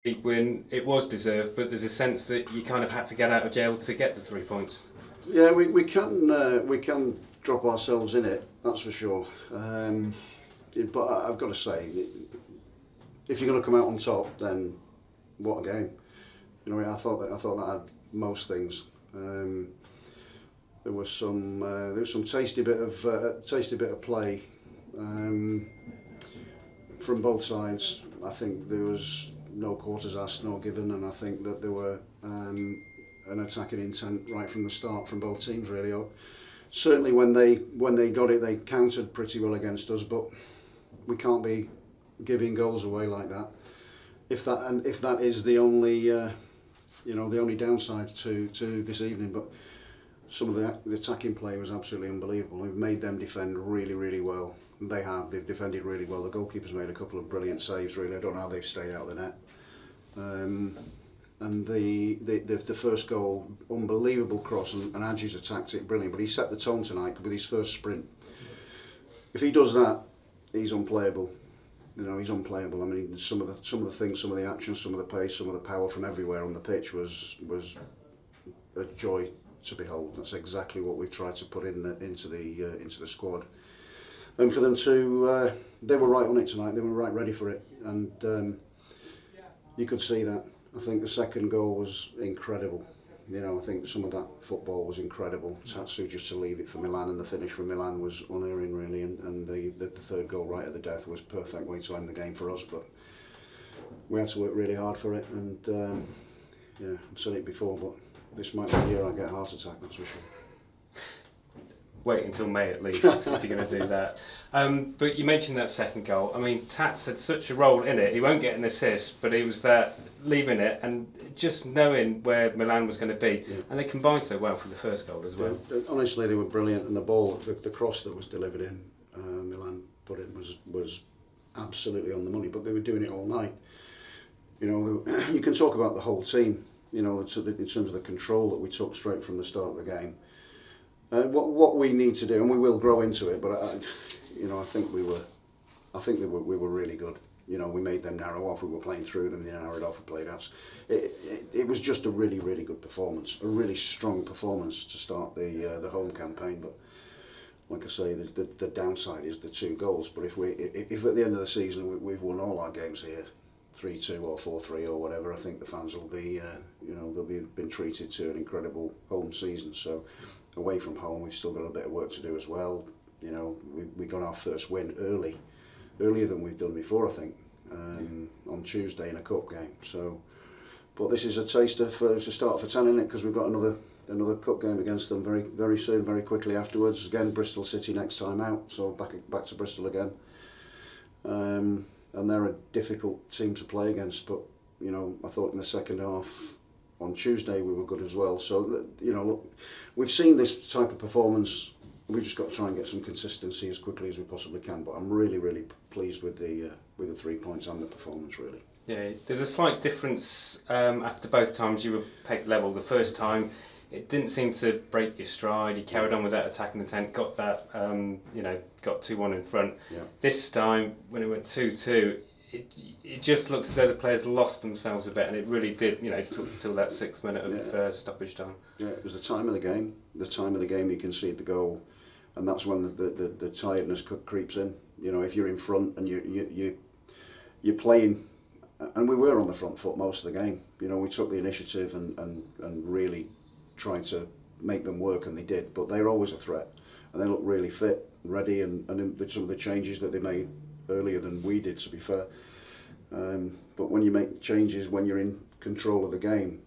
league win, it was deserved, but there's a sense that you kind of had to get out of jail to get the 3 points. Yeah, we can drop ourselves in it, that's for sure. But I've got to say, if you're going to come out on top, then what a game! You know, I thought that had most things. There was some tasty bit of play from both sides. I think there was no quarters asked, no given, and I think that there were an attacking intent right from the start from both teams. Really, certainly when they got it, they countered pretty well against us. But we can't be giving goals away like that. If that is the only the only downside to this evening, but some of the attacking play was absolutely unbelievable. We've made them defend really well. They've defended really well. The goalkeeper's made a couple of brilliant saves. Really, I don't know how they've stayed out of the net. And the first goal, unbelievable cross, and Haji's attacked it brilliant. But he set the tone tonight with his first sprint. If he does that, he's unplayable. You know, he's unplayable. I mean, some of the things, some of the action, some of the pace, some of the power from everywhere on the pitch was a joy to behold. That's exactly what we've tried to put into the squad. And for them to, they were right on it tonight. They were right ready for it, and you could see that. I think the second goal was incredible. You know, I think some of that football was incredible. Tatsu just to leave it for Milan, and the finish from Milan was unerring really, and the third goal right at the death was perfect way to end the game for us. But we had to work really hard for it, and yeah, I've said it before, but this might be the year I get a heart attack, that's for sure. Wait until May at least if you're going to do that. But you mentioned that second goal. I mean, Tats had such a role in it. He won't get an assist, but he was there leaving it and just knowing where Milan was going to be. Yeah. And they combined so well for the first goal as well. Yeah, honestly, they were brilliant, and the ball, the cross that was delivered in, Milan put it was absolutely on the money. But they were doing it all night. You know, you can talk about the whole team. You know, in terms of the control that we took straight from the start of the game. What we need to do, and we will grow into it, but I think we were really good. You know, we made them narrow off. We were playing through them. They narrowed off. We played out. It was just a really good performance, a really strong performance to start the home campaign. But like I say, the downside is the 2 goals. But if at the end of the season we've won all our games here, 3-2 or 4-3 or whatever, I think the fans will be they'll be been treated to an incredible home season. So. Away from home, we've still got a bit of work to do as well. You know, we got our first win earlier than we've done before, I think, on Tuesday in a cup game. So, but this is a taster it's a start for 10, isn't it? Because we've got another cup game against them very soon, very quickly afterwards. Again, Bristol City next time out, so back to Bristol again. And they're a difficult team to play against, but you know, I thought in the second half. On Tuesday we were good as well. So you know, look, we've seen this type of performance. We've just got to try and get some consistency as quickly as we possibly can. But I'm really pleased with the 3 points and the performance really. Yeah, there's a slight difference after both times you were pegged level. The first time, it didn't seem to break your stride. You carried on with that attacking intent, got that got 2-1 in front. Yeah. This time when it went 2-2. It just looked as though the players lost themselves a bit, and it really did. You know, it took until that 6th minute of stoppage time. Yeah, it was the time of the game. The time of the game you concede the goal, and that's when the tiredness creeps in. You know, if you're in front and you're playing, and we were on the front foot most of the game. You know, we took the initiative and really tried to make them work, and they did. But they're always a threat, and they look really fit, ready, and some of the changes that they made. Earlier than we did, to be fair, but when you make changes when you're in control of the game,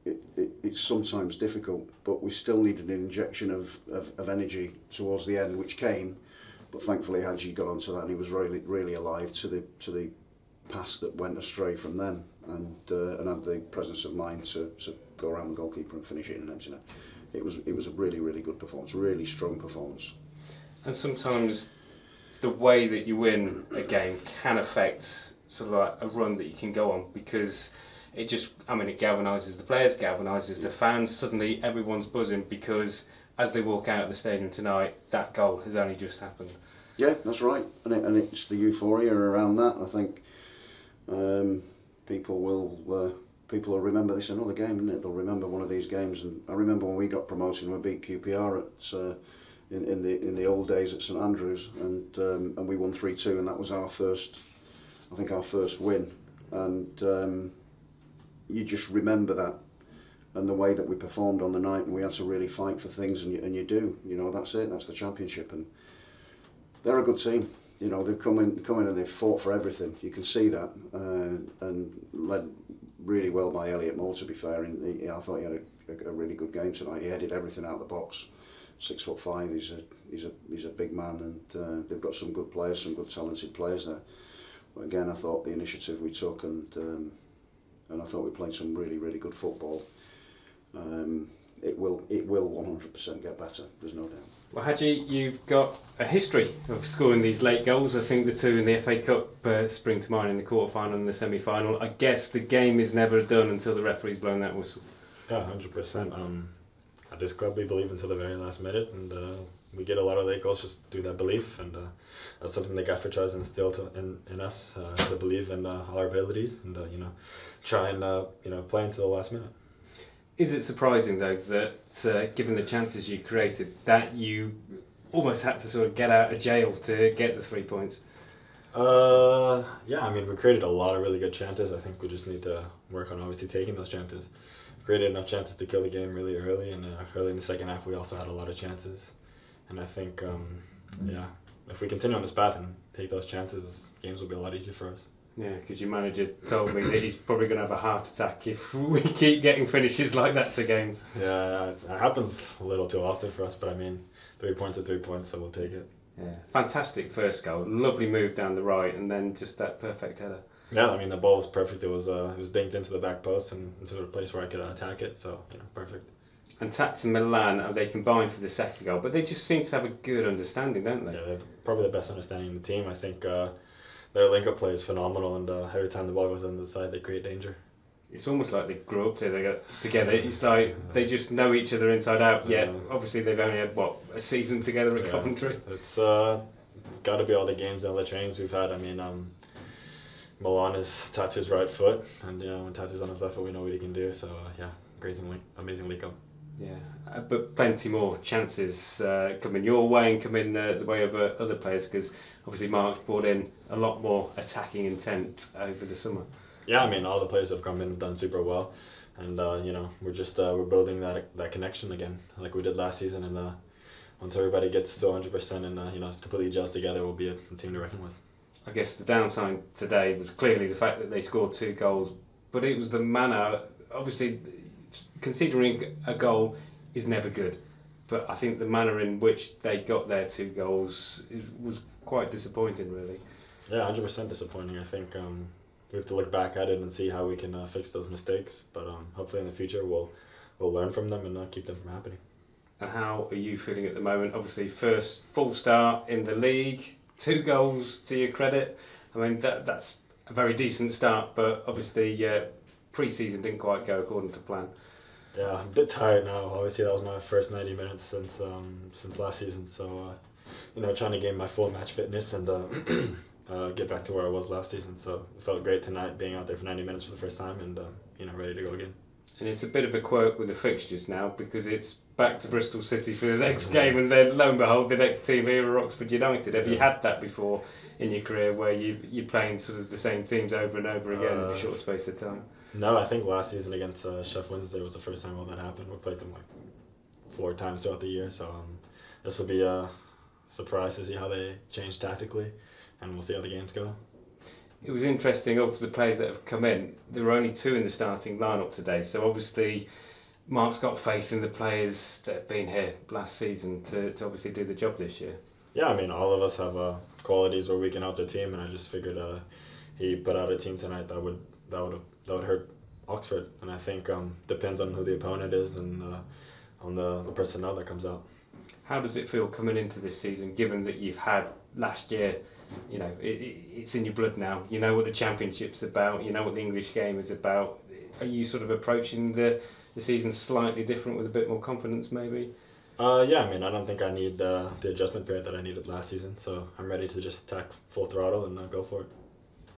it's sometimes difficult, but we still needed an injection of energy towards the end, which came, but thankfully Haji got onto that, and he was really alive to the pass that went astray from them, and had the presence of mind to go around the goalkeeper and finish it in an empty net. It was a really good performance, really strong performance. And sometimes the way that you win a game can affect sort of like a run that you can go on, because it galvanises the players, galvanises the fans. Suddenly everyone's buzzing because as they walk out of the stadium tonight, that goal has only just happened. Yeah, that's right, and it's the euphoria around that. I think people will remember this another game, isn't it? They'll remember one of these games. And I remember when we got promoted, and we beat QPR at in the old days at St Andrews, and we won 3-2, and that was our first win. And you just remember that, and the way that we performed on the night, and we had to really fight for things, and you do, that's it, that's the championship. And they're a good team, they've come in and they've fought for everything. You can see that, and led really well by Elliot Moore, to be fair. And I thought he had a really good game tonight. He headed everything out of the box. 6'5", he's a big man, and they've got some good players, some good talented players there. But again, I thought the initiative we took, and I thought we played some really, really good football. It will 100% get better, there's no doubt. Well, Haji, you've got a history of scoring these late goals. I think the two in the FA Cup spring to mind in the quarter-final and the semi-final. I guess the game is never done until the referee's blown that whistle. Yeah, 100%. At this club, we believe until the very last minute, and we get a lot of late goals just through that belief, and that's something the gaffer tries to instill in us, to believe in our abilities, and try and play into the last minute. Is it surprising though that given the chances you created, that you almost had to sort of get out of jail to get the 3 points? Yeah, I mean, we created a lot of really good chances. I think we just need to work on obviously taking those chances. Created enough chances to kill the game really early, and early in the second half we also had a lot of chances. And I think, yeah, if we continue on this path and take those chances, games will be a lot easier for us. Yeah, because your manager told me that he's probably going to have a heart attack if we keep getting finishes like that to games. Yeah, it happens a little too often for us, but I mean, 3 points are 3 points, so we'll take it. Yeah, fantastic first goal, lovely move down the right, and then just that perfect header. Yeah, I mean, the ball was perfect. It was dinked into the back post and into a place where I could attack it, so, perfect. And Tats and Milan, they combined for the second goal, but they just seem to have a good understanding, don't they? Yeah, they have probably the best understanding in the team. I think their link-up play is phenomenal, and every time the ball goes on the side, they create danger. It's almost like they grew up together. It's like they just know each other inside out, yet obviously they've only had, a season together at Coventry? It's got to be all the games and all the trainings we've had. I mean, Milan is Tatu's right foot, and when Tatu's on his left foot, we know what he can do. So yeah, amazing link up. Yeah, but plenty more chances coming your way and coming the way of other players, because obviously Mark's brought in a lot more attacking intent over the summer. Yeah, I mean, all the players have come in and done super well, and we're just we're building that connection again, like we did last season, and once everybody gets to 100% and completely gels together, we'll be a team to reckon with. I guess the downside today was clearly the fact that they scored 2 goals, but it was the manner. Obviously, considering a goal is never good, but I think the manner in which they got their 2 goals was quite disappointing, really. Yeah, 100% disappointing. I think we have to look back at it and see how we can fix those mistakes, but hopefully in the future we'll learn from them and keep them from happening. And how are you feeling at the moment? Obviously, first full start in the league, 2 goals to your credit. I mean, that's a very decent start, but obviously pre-season didn't quite go according to plan. Yeah, I'm a bit tired now. Obviously, that was my first 90 minutes since last season, so trying to gain my full match fitness and get back to where I was last season. So it felt great tonight being out there for 90 minutes for the first time and ready to go again. And it's a bit of a quirk with the fixtures now, because it's back to Bristol City for the next game, and then lo and behold, the next team here are Oxford United. Have you had that before in your career, where you're playing sort of the same teams over and over again in a short space of time? No, I think last season against Sheff Wednesday was the first time all that happened. We played them like 4 times throughout the year, so this will be a surprise to see how they change tactically, and we'll see how the games go. It was interesting, of the players that have come in, there were only 2 in the starting lineup today, so obviously Mark's got faith in the players that have been here last season to obviously do the job this year. Yeah, I mean, all of us have qualities where we can help the team, and I just figured he put out a team tonight that would hurt Oxford, and I think depends on who the opponent is and on the personnel that comes out. How does it feel coming into this season, given that you've had last year? It's in your blood now. You know what the championship's about. You know what the English game is about. Are you sort of approaching the season slightly different with a bit more confidence, maybe? Yeah, I mean, I don't think I need the adjustment period that I needed last season, so I'm ready to just attack full throttle and go for it.